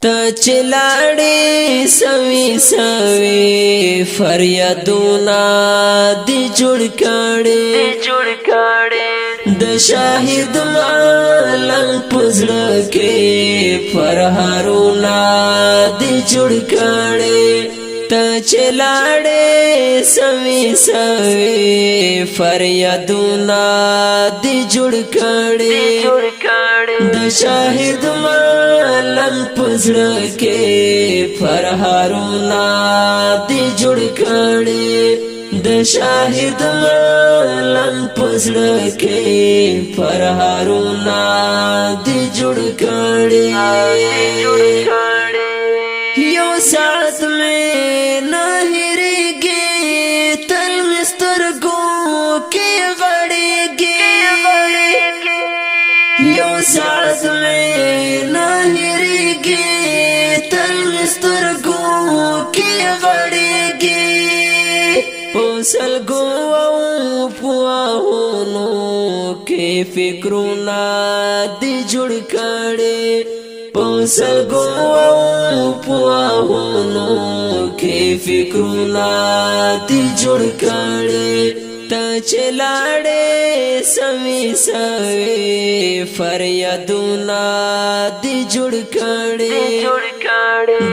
ته چلاړې سوي سوي فریادونه دی جوړ کړي د شاهد مالنګ پزړه کې فرهارونه دی جوړ کړي ته چلاړې سوي سوي فریادونه دی جوړ کړي د شاهد مالنګ پزړه کې فرهارونه دی جوړ کړي د شاهد مالنګ پزړه کې فرهارونه دی جوړ کړي یو ساعت میں نہ ہریږي تل مسترګو کې غړېږي یو ساعت میں نہ ہریږي تل مسترګو کې غړېږي پوسلګو او پوهونو کې فکرونه دی جوړ کړي پوسلګو او پوهونو کې فکرونه دی جوړ کړي ته چلاړې سوي سوي فریادونه دی جوړ کړي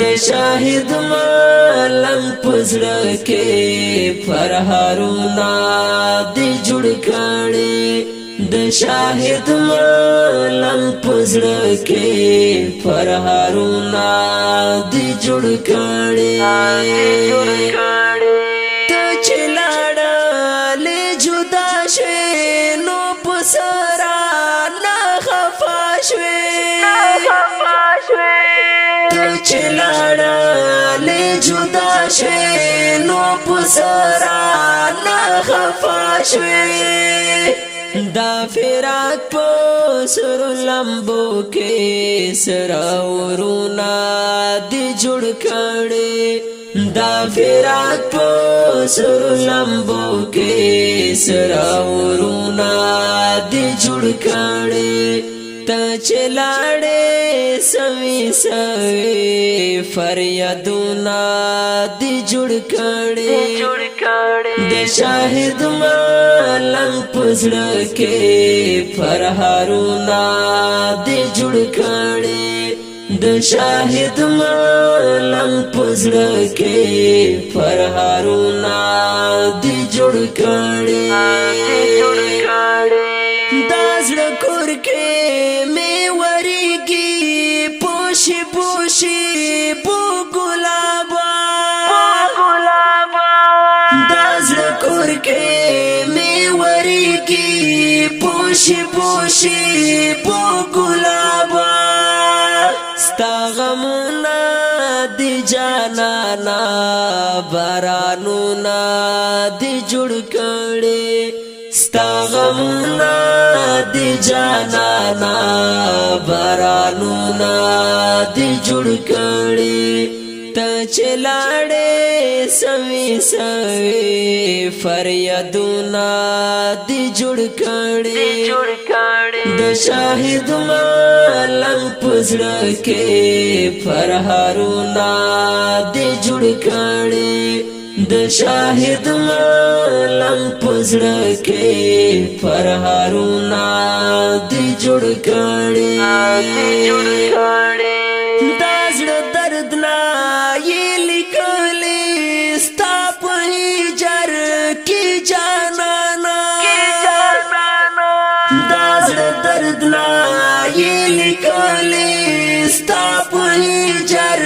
د شاهد مالنګ پزړه کې فرهارونه دی جوړ کړي د شاهد مالنګ پزړه کې فرهارونه دی جوړ کړي ته چلاړې جدا شې نو پسرا نه خفا شوې ته چلاړې جدا شې نو پسرا نه خفا شوې دا فراق پو سر لمبو کې سراورونا دی جوړ کړي دا فراق پو سر لمبو کې سراورونا دی جوړ کړي ته چلاړې سوي سوي فریادونه دی جوړ کړي د شاهد مالنګ پزړه کې فرهارونه دی جوړ کړي د شاهد مالنګ پزړه کې فرهارونه دی جوړ کړي دا زړه کور کې مې وريږي پوشي پوشي بو ګلابا دا زړه کور کې مې وريږي پوشي پوشي بو ګلابا ستا غمونه دی جانانا بارانونه دی جوړ کړي ستا غمونه دی جانانا بارانونه دی جوړ کړي ته چلاړې سوي سوي فریادونه دی جوړ کړي د شاهد مالنګ پزړه کې فرهارونه دی جوړ کړي د شاهد مالنګ پزړه کې فرهارونه دی جوړ کړي دا زړه درد نه یې لیکلې ستا په هجر کې جانانا دا زړه درد نه یې لیکلې ستا په هجر